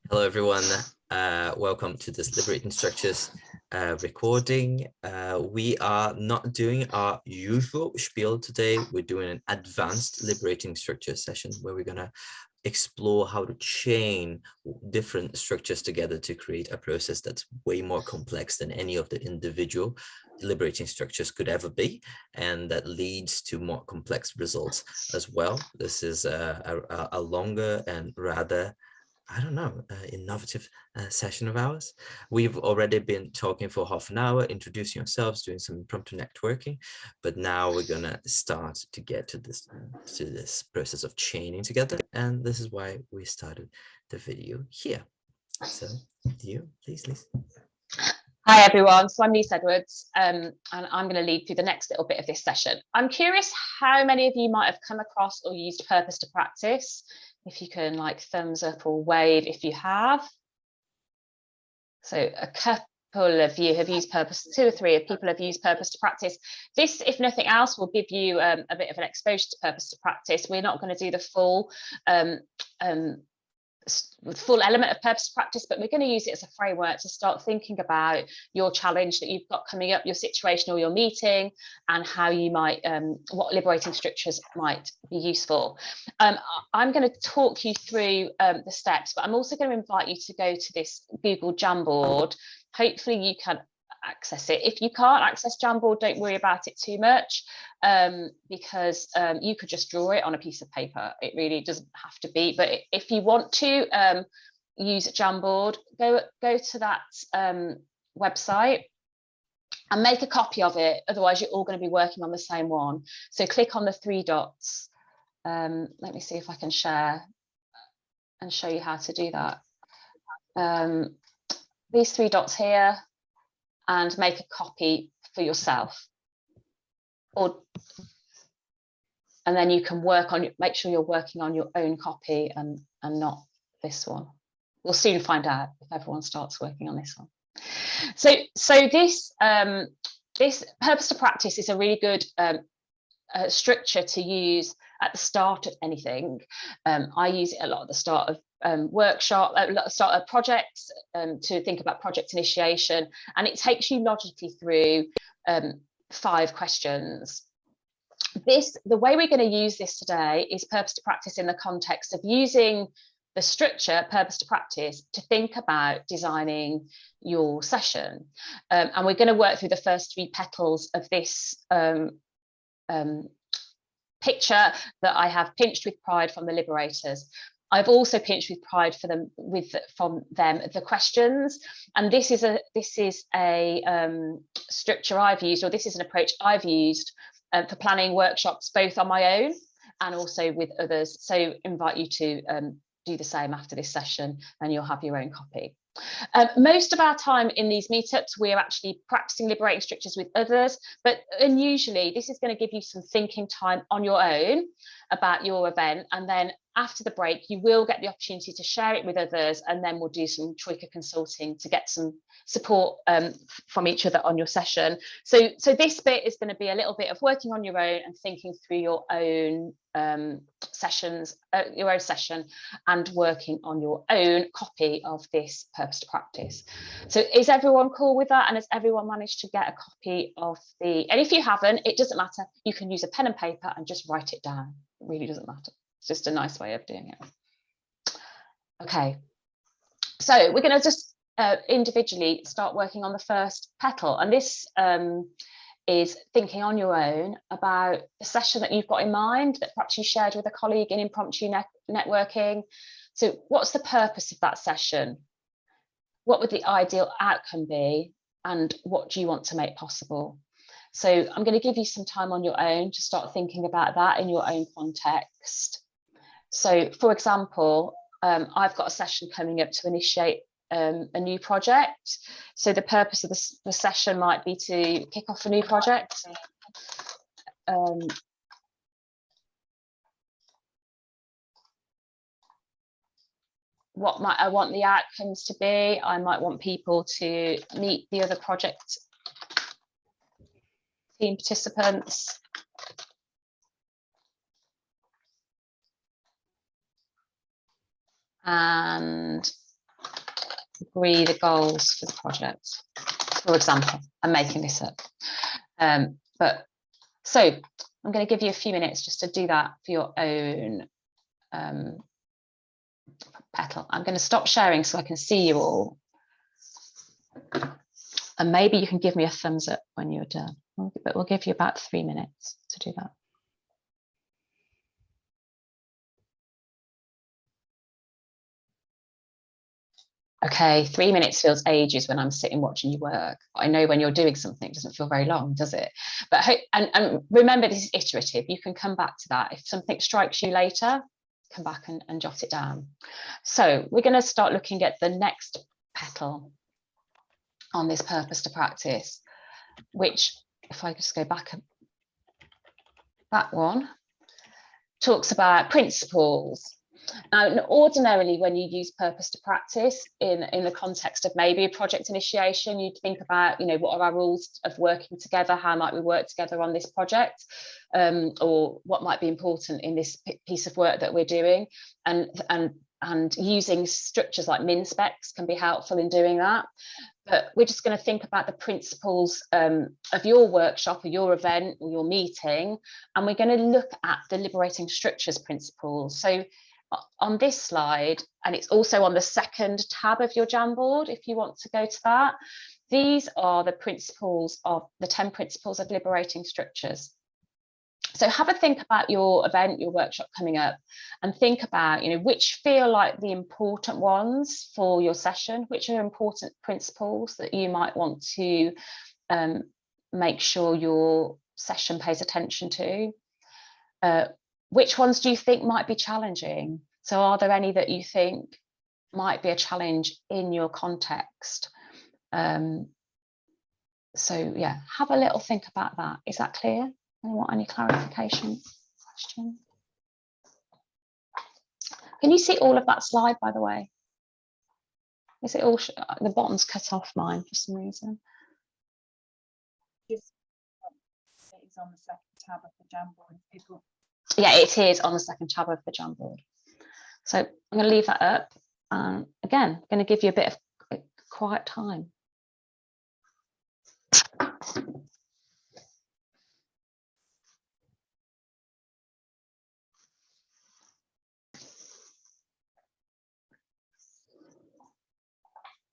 Hello, everyone. Welcome to this Liberating Structures recording. We are not doing our usual spiel today. We're doing an advanced Liberating Structures session where we're going to explore how to chain different structures together to create a process that's way more complex than any of the individual liberating structures could ever be, and that leads to more complex results as well. This is a longer and rather innovative session of ours. We've already been talking for half an hour, introducing ourselves, doing some impromptu networking, but now we're gonna start to get to this process of chaining together, and this is why we started the video here. So, you, please. Hi everyone, so I'm Lise Edwards, and I'm going to lead through the next little bit of this session. I'm curious how many of you might have come across or used Purpose to Practice. If you can like thumbs up or wave if you have. So a couple of you have used Purpose, 2 or 3 of people have used Purpose to Practice. This, if nothing else, will give you a bit of an exposure to Purpose to Practice. We're not going to do the full element of Purpose to Practice, but we're going to use it as a framework to start thinking about your challenge that you've got coming up, your situation or your meeting, and how you might, what liberating structures might be useful. I'm going to talk you through the steps, but I'm also going to invite you to go to this Google Jamboard. Hopefully you can access it. If you can't access Jamboard, don't worry about it too much, because you could just draw it on a piece of paper. It really doesn't have to be, but if you want to use Jamboard, go to that website and make a copy of it. Otherwise you're all going to be working on the same one. So click on the 3 dots. Let me see if I can share and show you how to do that. These 3 dots here, and make a copy for yourself, and then you can work on it. Make sure you're working on your own copy and not this one. We'll soon find out if everyone starts working on this one. So this Purpose to Practice is a really good structure to use at the start of anything. I use it a lot at the start of start of projects, to think about project initiation, and it takes you logically through 5 questions. The way we're going to use this today is Purpose to Practice in the context of using the structure Purpose to Practice to think about designing your session, and we're going to work through the first 3 petals of this picture that I have pinched with pride from the Liberators. I've also pinched with pride from them the questions, and this is a structure I've used, or this is an approach I've used for planning workshops, both on my own and also with others. So invite you to do the same after this session, and you'll have your own copy. Most of our time in these meetups, we're actually practicing liberating structures with others, but unusually this is going to give you some thinking time on your own about your event, and then after the break you will get the opportunity to share it with others, and then we'll do some Troika consulting to get some support from each other on your session. So this bit is going to be a little bit of working on your own and thinking through your own sessions, your own session, and working on your own copy of this Purpose to Practice. So is everyone cool with that? And has everyone managed to get a copy of and if you haven't, it doesn't matter, you can use a pen and paper and just write it down. It really doesn't matter. It's just a nice way of doing it. Okay, so we're going to just individually start working on the first petal, and this is thinking on your own about the session that you've got in mind that perhaps you shared with a colleague in impromptu networking. So what's the purpose of that session? What would the ideal outcome be, and what do you want to make possible? So I'm going to give you some time on your own to start thinking about that in your own context. So for example, I've got a session coming up to initiate a new project. So the purpose of the session might be to kick off a new project. What might I want the outcomes to be? I might want people to meet the other project team participants. And agree the goals for the project. For example, I'm making this up. So I'm going to give you a few minutes just to do that for your own petal. I'm going to stop sharing so I can see you all. And maybe you can give me a thumbs up when you're done. But we'll give you about 3 minutes to do that. Okay, 3 minutes feels ages when I'm sitting watching you work. I know when you're doing something, it doesn't feel very long, does it? But and remember, this is iterative. You can come back to that. If something strikes you later, come back and jot it down. So we're going to start looking at the next petal on this purpose to practice, which, if I just go back, that one talks about principles. Now, ordinarily, when you use purpose to practice in the context of maybe a project initiation, you'd think about, what are our rules of working together? How might we work together on this project? Or what might be important in this piece of work that we're doing? And using structures like min specs can be helpful in doing that. But we're just going to think about the principles of your workshop or your event or your meeting, and we're going to look at the liberating structures principles. So on this slide, and it's also on the second tab of your Jamboard, if you want to go to that, these are the principles of the 10 principles of liberating structures. So have a think about your event, your workshop coming up, and think about, which feel like the important ones for your session, which are important principles that you might want to make sure your session pays attention to. Which ones do you think might be challenging? So are there any that you think might be a challenge in your context? So yeah, have a little think about that. Is that clear? Want any clarification questions? Can you see all of that slide, by the way? Is it all the bottom's cut off mine for some reason? It is on the second tab of the Jamboard. Yeah, it is on the second tab of the Jamboard. So I'm going to leave that up. Again, I'm going to give you a bit of quiet time.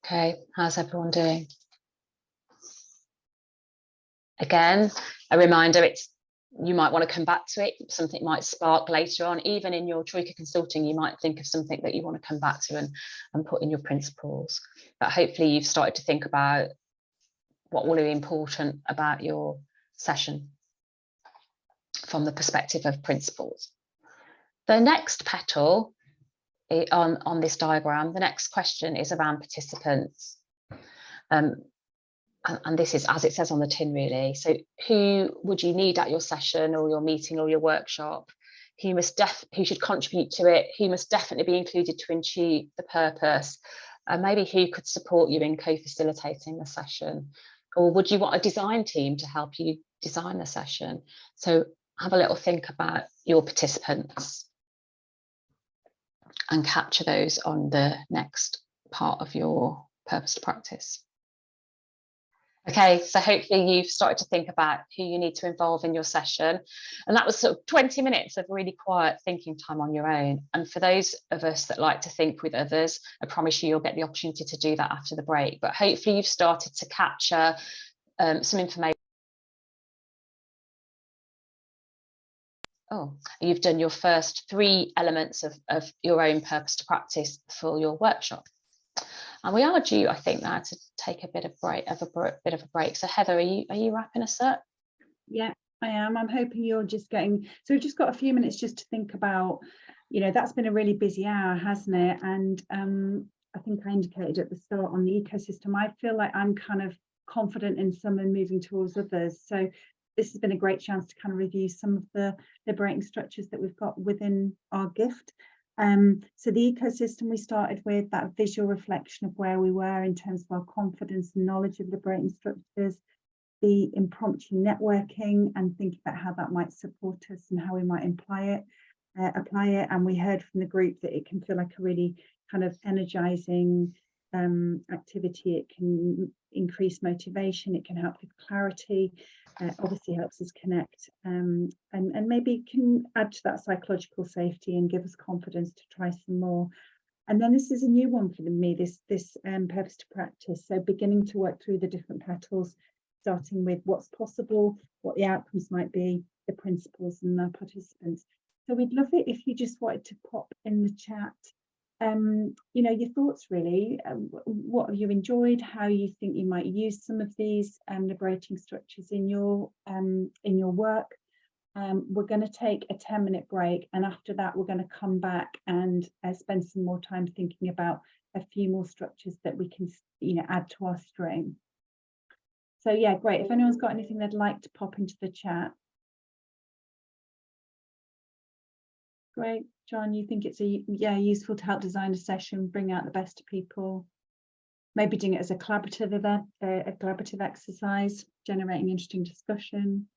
Okay, how's everyone doing? Again, a reminder, you might want to come back to it. Something might spark later on. Even in your Troika consulting, you might think of something that you want to come back to and put in your principles. But hopefully you've started to think about what will be important about your session from the perspective of principles. The next petal on this diagram, the next question is around participants. And this is as it says on the tin, really. So who would you need at your session or your meeting or your workshop? Who should contribute to it? Who must definitely be included to achieve the purpose? Maybe who could support you in co-facilitating the session? Or would you want a design team to help you design the session? So have a little think about your participants and capture those on the next part of your purpose to practice. Okay, so hopefully you've started to think about who you need to involve in your session. And that was sort of 20 minutes of really quiet thinking time on your own. And for those of us that like to think with others, I promise you'll get the opportunity to do that after the break. But hopefully you've started to capture some information. Oh, you've done your first 3 elements of your own purpose to practice for your workshop. And we are due, I think, now to take a bit of a break. So Heather, are you wrapping us up? Yeah, I am. I'm hoping you're just getting. So we've just got a few minutes just to think about. That's been a really busy hour, hasn't it? And I think I indicated at the start on the ecosystem. I feel like I'm kind of confident in some and moving towards others. So this has been a great chance to kind of review some of the liberating structures that we've got within our gift. So the ecosystem, we started with that visual reflection of where we were in terms of our confidence and knowledge of liberating structures, the impromptu networking and thinking about how that might support us and how we might apply it. And we heard from the group that it can feel like a really kind of energizing activity. It can increase motivation, it can help with clarity, obviously helps us connect, and maybe can add to that psychological safety and give us confidence to try some more. And then this is a new one for me, this purpose to practice. So beginning to work through the different petals, starting with what's possible, what the outcomes might be, the principles and the participants. So we'd love it if you just wanted to pop in the chat, your thoughts really. What have you enjoyed? How you think you might use some of these liberating structures in your work. We're going to take a 10-minute break, and after that we're going to come back and spend some more time thinking about a few more structures that we can add to our string. So yeah, great. If anyone's got anything they'd like to pop into the chat. Great. John, you think it's useful to help design a session, bring out the best of people, maybe doing it as a collaborative event, a collaborative exercise, generating interesting discussion.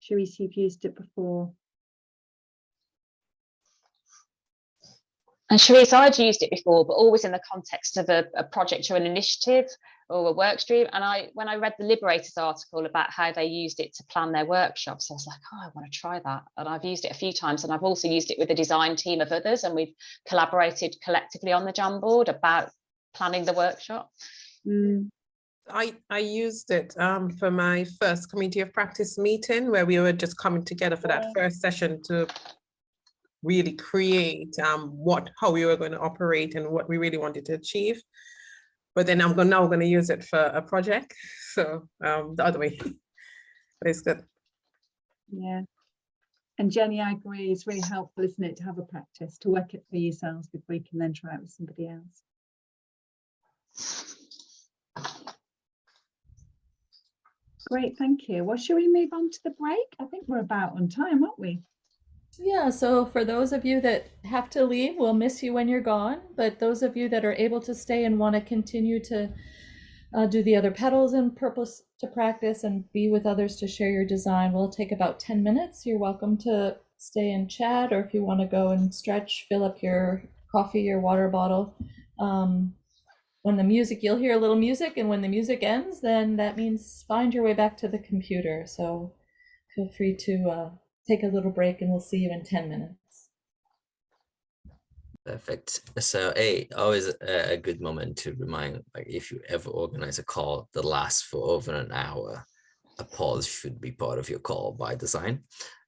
Cherise, you've used it before. And Cherise, I'd used it before, but always in the context of a project or an initiative or a work stream. And when I read the Liberators article about how they used it to plan their workshops, I was like, oh, I want to try that. And I've used it a few times, and I've also used it with a design team of others, and we've collaborated collectively on the Jamboard about planning the workshop. I used it for my first community of practice meeting, where we were just coming together for that first session to really create how we were going to operate and what we really wanted to achieve. But then I'm now going to use it for a project, so the other way. But it's good. Yeah, and Jenny, I agree, it's really helpful, isn't it, to have a practice, to work it for yourselves before you can then try it with somebody else. Great, thank you. Well, shall we move on to the break? I think we're about on time, aren't we? Yeah, so for those of you that have to leave, we'll miss you when you're gone. But those of you that are able to stay and want to continue to do the other petals and purpose to practice and be with others to share your design, we'll take about 10 minutes. You're welcome to stay and chat, or if you want to go and stretch, fill up your coffee, your water bottle. When the music, you'll hear a little music, and when the music ends, then that means find your way back to the computer. So feel free to take a little break, and we'll see you in 10 minutes. Perfect. So always a good moment to remind, like, if you ever organize a call that lasts for over an hour, a pause should be part of your call by design.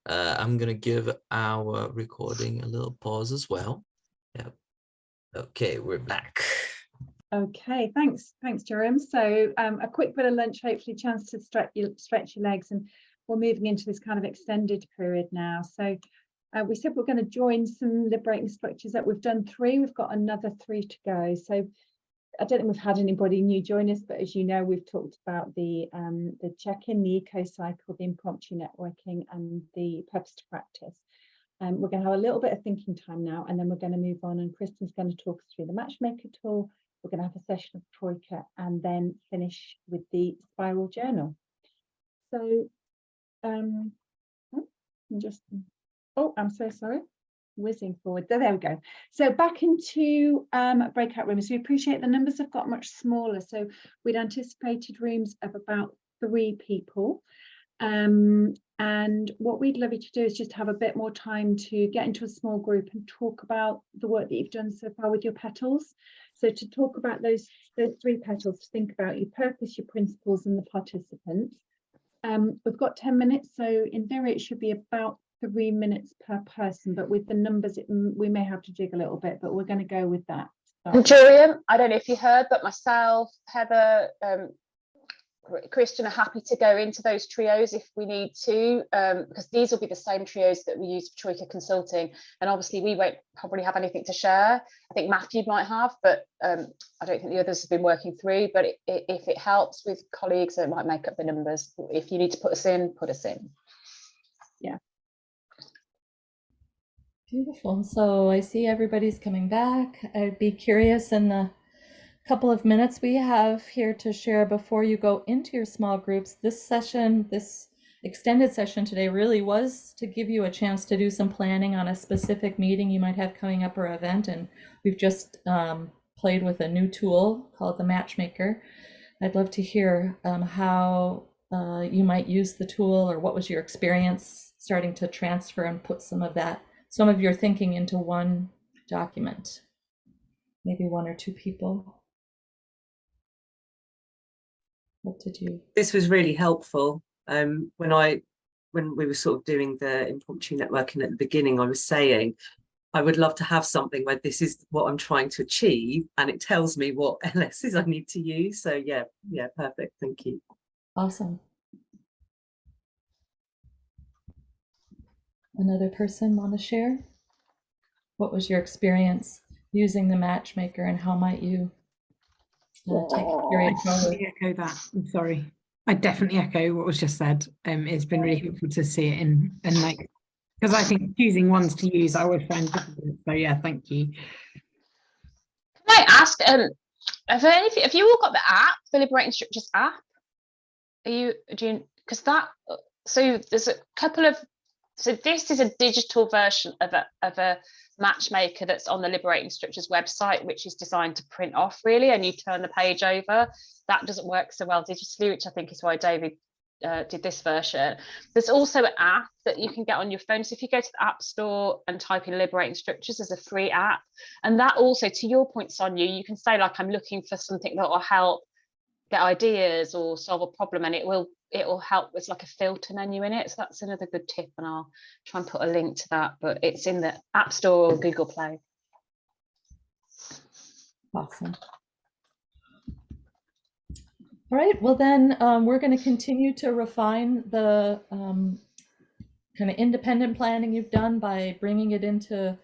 I'm gonna give our recording a little pause as well. Yeah. Okay, we're back. Okay, thanks, Jerome. So a quick bit of lunch, hopefully chance to stretch your legs, and we're moving into this kind of extended period now. So we said we're going to join some liberating structures that we've done 3. We've got another 3 to go. So I don't think we've had anybody new join us, but as you know, we've talked about the check-in, the eco cycle, the impromptu networking, and the purpose to practice. We're going to have a little bit of thinking time now, and then we're going to move on, and Kristen's going to talk us through the matchmaker tool. We're going to have a session of Troika, and then finish with the spiral journal. So I'm so sorry, whizzing forward. There we go. So back into breakout rooms. We appreciate the numbers have got much smaller. So we'd anticipated rooms of about 3 people. And what we'd love you to do is just have a bit more time to get into a small group and talk about the work that you've done so far with your petals. So to talk about those 3 petals, to think about your purpose, your principles, and the participants. We've got 10 minutes, so in theory it should be about 3 minutes per person, but with the numbers we may have to jig a little bit, but we're going to go with that. And Julian, I don't know if you heard, but myself, Heather, Christian are happy to go into those trios if we need to, because these will be the same trios that we use for Troika Consulting, and obviously we won't probably have anything to share. I think Matthew might have, but I don't think the others have been working through, but if it helps with colleagues, it might make up the numbers. If you need to put us in, put us in. Yeah. Beautiful. So I see everybody's coming back. I'd be curious in the couple of minutes we have here to share before you go into your small groups. This session, this extended session today really was to give you a chance to do some planning on a specific meeting you might have coming up or event. And we've just played with a new tool called the Matchmaker. I'd love to hear how you might use the tool, or what was your experience starting to transfer and put some of your thinking into one document. Maybe one or two people. What did you? This was really helpful. When we were sort of doing the impromptu networking at the beginning, I was saying I would love to have something where this is what I'm trying to achieve and it tells me what LSs I need to use. So yeah, perfect. Thank you. Awesome. Another person want to share? What was your experience using the Matchmaker, and how might you take it forward? I echo that. I'm sorry. I definitely echo what was just said. It's been really helpful to see it in, and like, because I think choosing ones to use, I always find difficult. So yeah, thank you. Can I ask, have you all got the app, the Liberating Structures app? Because so there's a couple of, so this is a digital version of a matchmaker that's on the Liberating Structures website, which is designed to print off really, and you turn the page over. That doesn't work so well digitally, which I think is why David did this version. There's also an app that you can get on your phone. So if you go to the App Store and type in Liberating Structures, there's a free app. And that also, to your point, Sonia, you can say like, I'm looking for something that will help get ideas or solve a problem, and it will help with like a filter menu in it. So that's another good tip, and I'll try and put a link to that, but it's in the App Store or Google Play. Awesome. All right, well then we're going to continue to refine the kind of independent planning you've done by bringing it into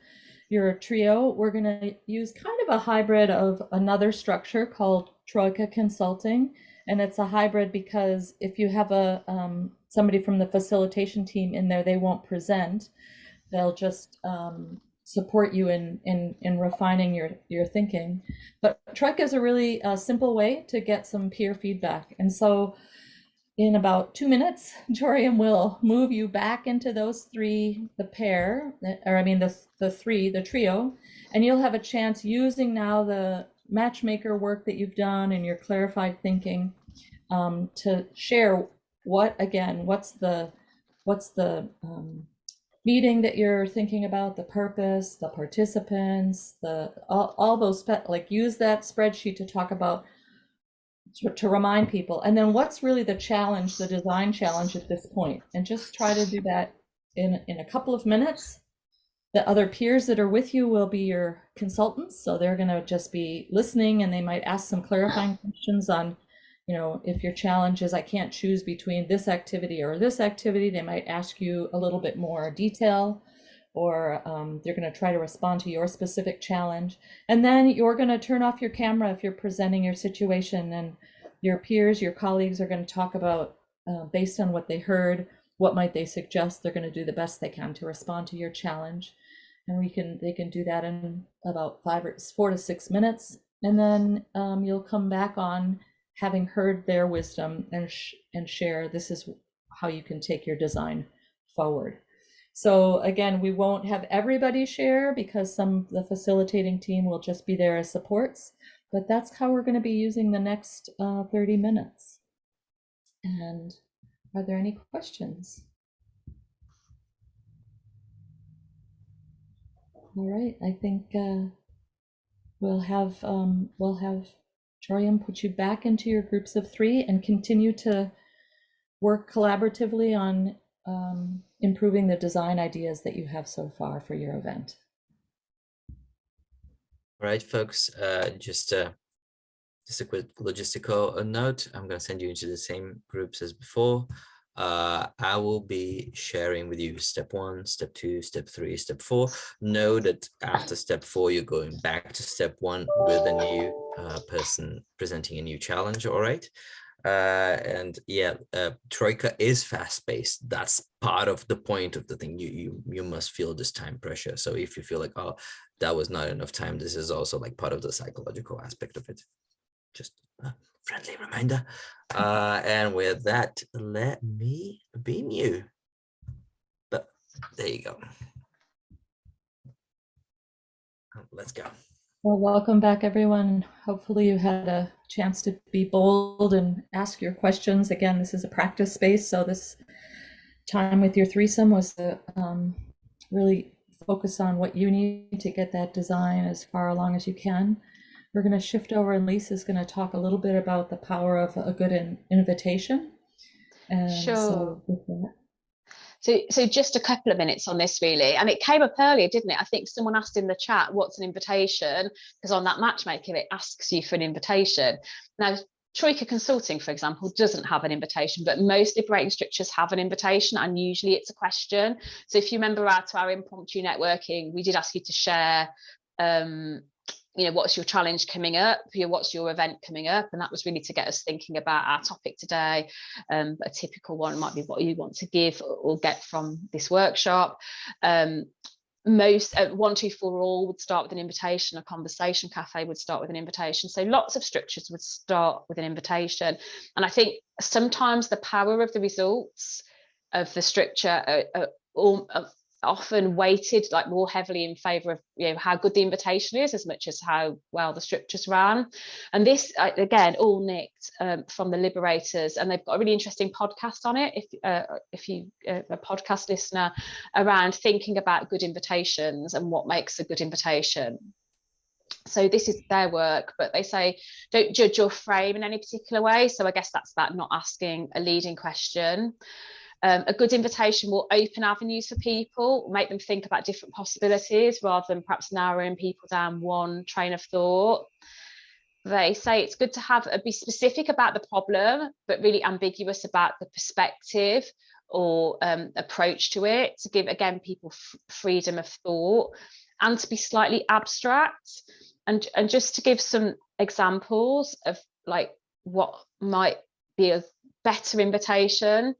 your trio. We're going to use kind of a hybrid of another structure called Troika Consulting. And it's a hybrid because if you have a somebody from the facilitation team in there, they won't present. They'll just support you in refining your thinking. But Troika is a really simple way to get some peer feedback. And so in about 2 minutes, Joriam will move you back into those three, the pair, or I mean the trio, and you'll have a chance using now the matchmaker work that you've done and your clarified thinking to share what's the meeting that you're thinking about, the purpose, the participants, all those, like use that spreadsheet to talk about, to remind people, and then what's really the challenge, the design challenge at this point, and just try to do that in a couple of minutes. The other peers that are with you will be your consultants, so they're going to just be listening, and they might ask some clarifying questions on, you know, if your challenge is I can't choose between this activity or this activity, they might ask you a little bit more detail, or they're going to try to respond to your specific challenge. And then you're going to turn off your camera if you're presenting your situation, and your peers, your colleagues are going to talk about, based on what they heard, what might they suggest. They're going to do the best they can to respond to your challenge. And they can do that in about 4 to 6 minutes. And then you'll come back on having heard their wisdom and share, this is how you can take your design forward. So again, we won't have everybody share because the facilitating team will just be there as supports, but that's how we're going to be using the next 30 minutes. And are there any questions? All right, I think we'll have Joriam put you back into your groups of 3 and continue to work collaboratively on improving the design ideas that you have so far for your event. All right, folks, just a quick logistical note. I'm going to send you into the same groups as before. I will be sharing with you step 1, step 2, step 3, step 4. Know that after step 4, you're going back to step 1 with a new person presenting a new challenge, all right? And yeah, Troika is fast-paced. That's part of the point of the thing. You must feel this time pressure. So if you feel like, oh, that was not enough time, this is also like part of the psychological aspect of it. Just a friendly reminder. And with that, let me beam you. But there you go. Let's go. Well, welcome back, everyone. Hopefully you had a chance to be bold and ask your questions. Again, this is a practice space, so this time with your threesome was to really focus on what you need to get that design as far along as you can. We're going to shift over, and Lisa's going to talk a little bit about the power of a good invitation. And Sure. So with that. So just a couple of minutes on this, really. And it came up earlier, didn't it? I think someone asked in the chat, what's an invitation? Because on that matchmaker, it asks you for an invitation. Now, Troika Consulting, for example, doesn't have an invitation, but most liberating structures have an invitation, and usually it's a question. So if you remember to our impromptu networking, we did ask you to share what's your challenge coming up, what's your event coming up, and that was really to get us thinking about our topic today. A typical one might be what you want to give or get from this workshop. Most 124 All would start with an invitation. A conversation cafe would start with an invitation. So lots of structures would start with an invitation. And I think sometimes the power of the results of the structure are often weighted like more heavily in favor of how good the invitation is, as much as how well the structures ran. And this again all nicked from the Liberators, and they've got a really interesting podcast on it if you a podcast listener, around thinking about good invitations and what makes a good invitation. So this is their work, but they say don't judge your frame in any particular way. So I guess that's about not asking a leading question. A good invitation will open avenues for people, make them think about different possibilities rather than perhaps narrowing people down one train of thought. They say it's good to be specific about the problem, but really ambiguous about the perspective or approach to it, to give, again, people freedom of thought, and to be slightly abstract. And just to give some examples of like what might be a better invitation.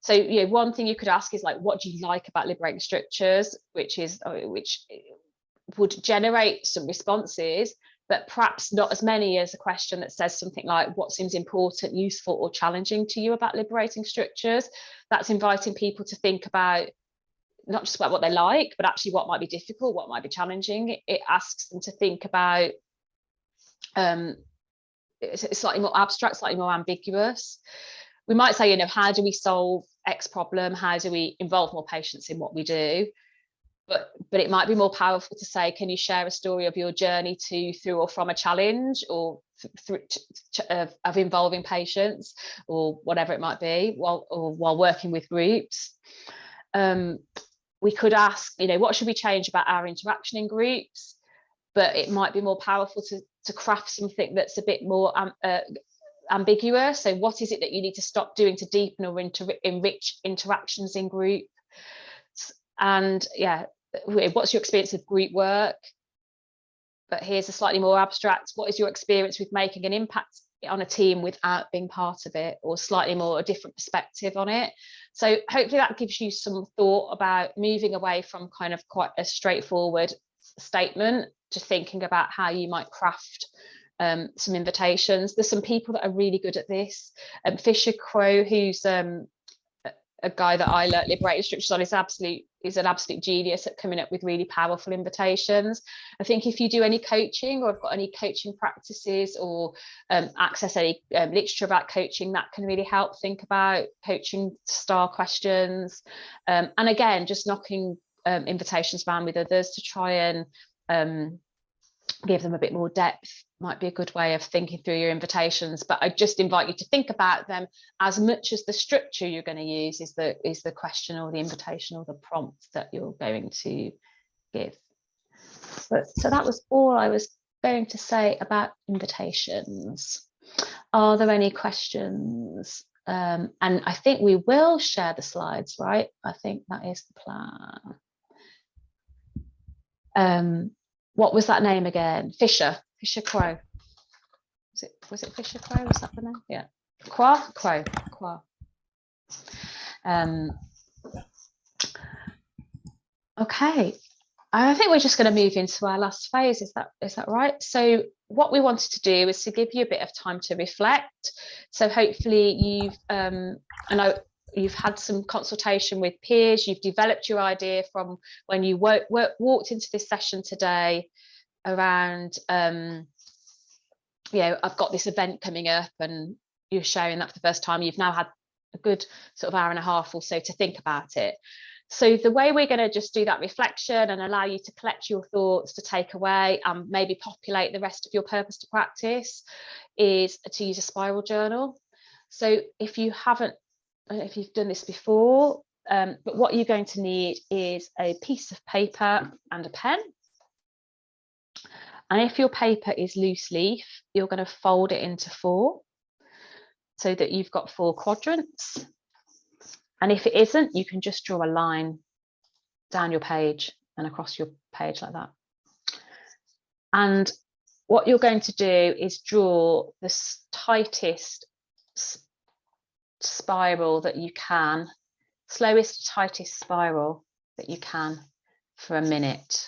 So, one thing you could ask is like, what do you like about liberating structures, which would generate some responses, but perhaps not as many as a question that says something like, what seems important, useful, or challenging to you about liberating structures? That's inviting people to think about not just about what they like, but actually what might be difficult, what might be challenging. It asks them to think about it's slightly more abstract, slightly more ambiguous. We might say, how do we solve X problem? How do we involve more patients in what we do? But it might be more powerful to say, can you share a story of your journey to, through, or from a challenge, or of involving patients, or whatever it might be, while working with groups. We could ask, what should we change about our interaction in groups? But it might be more powerful to craft something that's a bit more ambiguous. So what is it that you need to stop doing to deepen or enrich interactions in group? And what's your experience of group work? But here's a slightly more abstract, what is your experience with making an impact on a team without being part of it, or slightly more a different perspective on it? So hopefully that gives you some thought about moving away from kind of quite a straightforward statement to thinking about how you might craft some invitations. There's some people that are really good at this. Fisher Crow, who's a guy that I learnt liberating structures on, is an absolute genius at coming up with really powerful invitations. I think if you do any coaching, or have got any coaching practices, or access any literature about coaching, that can really help think about coaching style questions. And again, just knocking invitations around with others to try and give them a bit more depth might be a good way of thinking through your invitations. But I just invite you to think about them as much as the structure you're going to use is the question or the invitation or the prompt that you're going to give. So that was all I was going to say about invitations. Are there any questions? And I think we will share the slides, right? I think that is the plan. What was that name again? Fisher Crow. Was it Fisher Crow? Was that the name? Yeah. Crow. Okay. I think we're just going to move into our last phase. Is that right? So what we wanted to do is to give you a bit of time to reflect. So hopefully you've had some consultation with peers, you've developed your idea from when you walked into this session today. around, you know, I've got this event coming up and you're sharing that for the first time, you've now had a good sort of hour and a half or so to think about it. So the way we're going to just do that reflection and allow you to collect your thoughts to take away and maybe populate the rest of your purpose to practice is to use a spiral journal. So if you've done this before, but what you're going to need is a piece of paper and a pen. And if your paper is loose leaf, you're going to fold it into 4 so that you've got 4 quadrants. And if it isn't, you can just draw a line down your page and across your page like that. And what you're going to do is draw the tightest spiral that you can, slowest, tightest spiral that you can for a minute.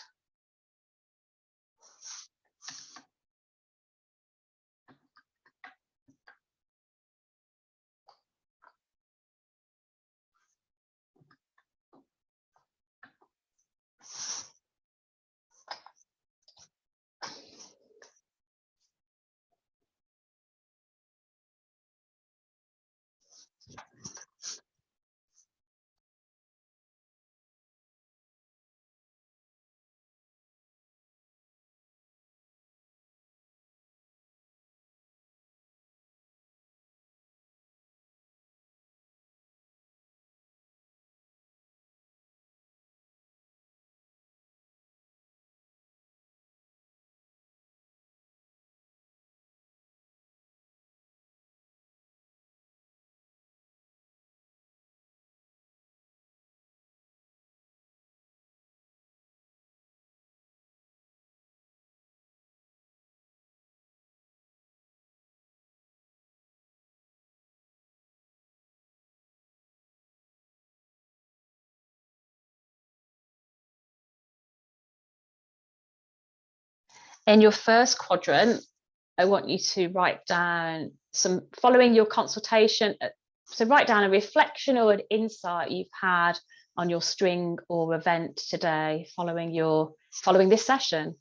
In your first quadrant, I want you to write down some, following your consultation, so write down a reflection or an insight you've had on your string or event today following this session.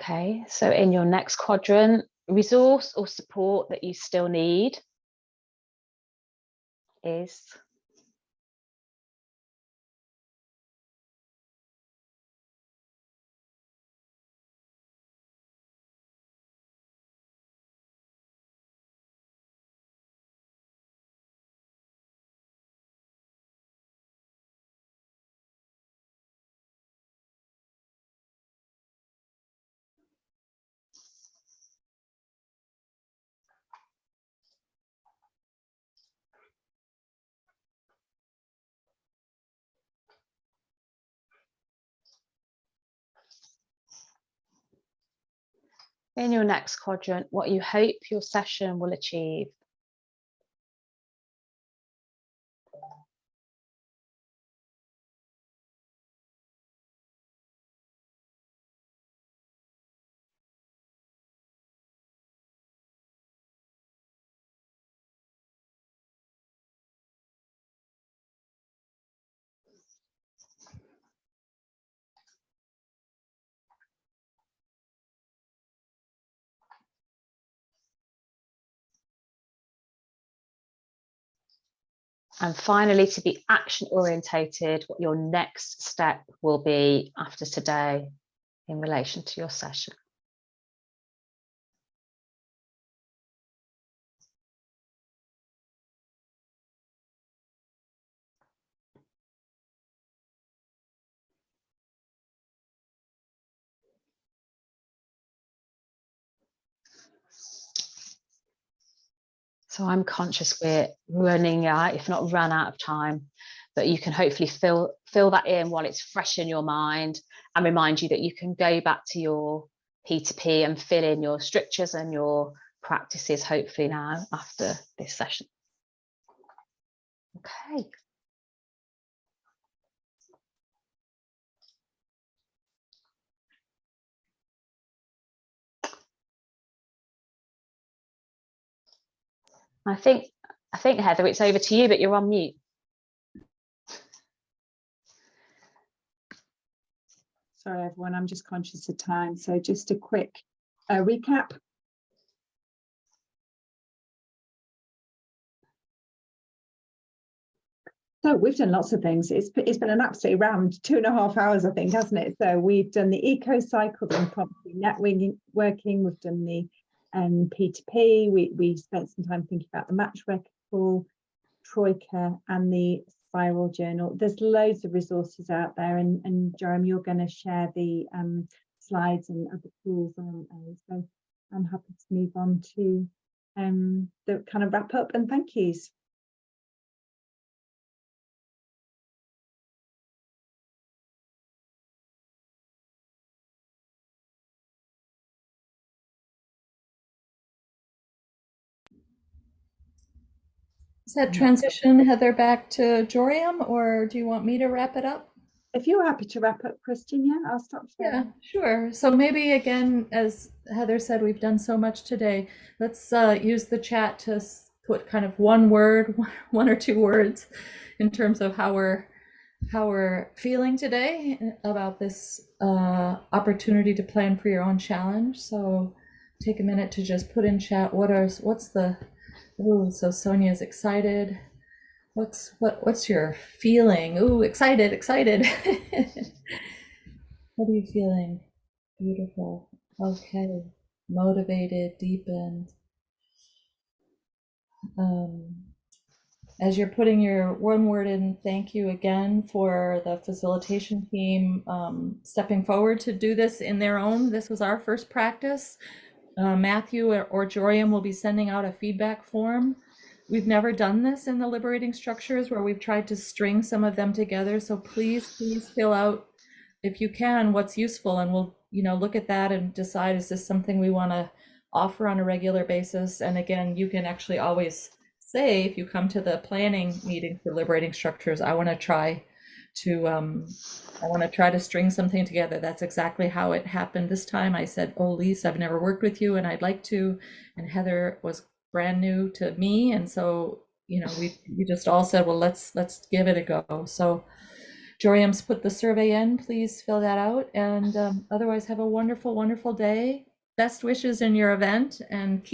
Okay, so in your next quadrant, resource or support that you still need is in your next quadrant, what you hope your session will achieve. And finally, to be action orientated, what your next step will be after today in relation to your session. So I'm conscious we're running out, if not run out of time, but you can hopefully fill that in while it's fresh in your mind, and remind you that you can go back to your P2P and fill in your strictures and your practices hopefully now after this session. Okay. I think Heather, it's over to you, but you're on mute. Sorry, everyone, I'm just conscious of time. So just a quick recap. So we've done lots of things. It's been an absolutely round 2.5 hours, I think, hasn't it? So we've done the eco cycle, the impromptu networking, we've done the P2P, we spent some time thinking about the matchwork tool, Troika, and the spiral journal. There's loads of resources out there, and Jerome, you're going to share the slides and other tools on those. So I'm happy to move on to the kind of wrap up and thank yous. Is that transition, Heather, back to Joriam, or do you want me to wrap it up? If you're happy to wrap up, Christian, yeah, I'll stop sharing. Yeah, sure. So maybe again, as Heather said, we've done so much today. Let's use the chat to put kind of one word, one or two words in terms of how we're feeling today about this opportunity to plan for your own challenge. So take a minute to just put in chat what's the, ooh, so Sonia's excited. What's your feeling? Ooh, excited. What are you feeling? Beautiful. Okay. Motivated, deepened. As you're putting your one word in, thank you again for the facilitation team stepping forward to do this in their own. This was our first practice. Matthew or Joriam will be sending out a feedback form. We've never done this in the Liberating Structures where we've tried to string some of them together. So please fill out, if you can, what's useful, and we'll look at that and decide, is this something we want to offer on a regular basis? And again, you can actually always say, if you come to the planning meeting for Liberating Structures, I want to try to string something together. That's exactly how it happened this time. I said, oh, Lise, I've never worked with you and I'd like to. And Heather was brand new to me. And so, we just all said, well, let's give it a go. So Joriam's put the survey in, please fill that out. And otherwise have a wonderful, wonderful day. Best wishes in your event, and keep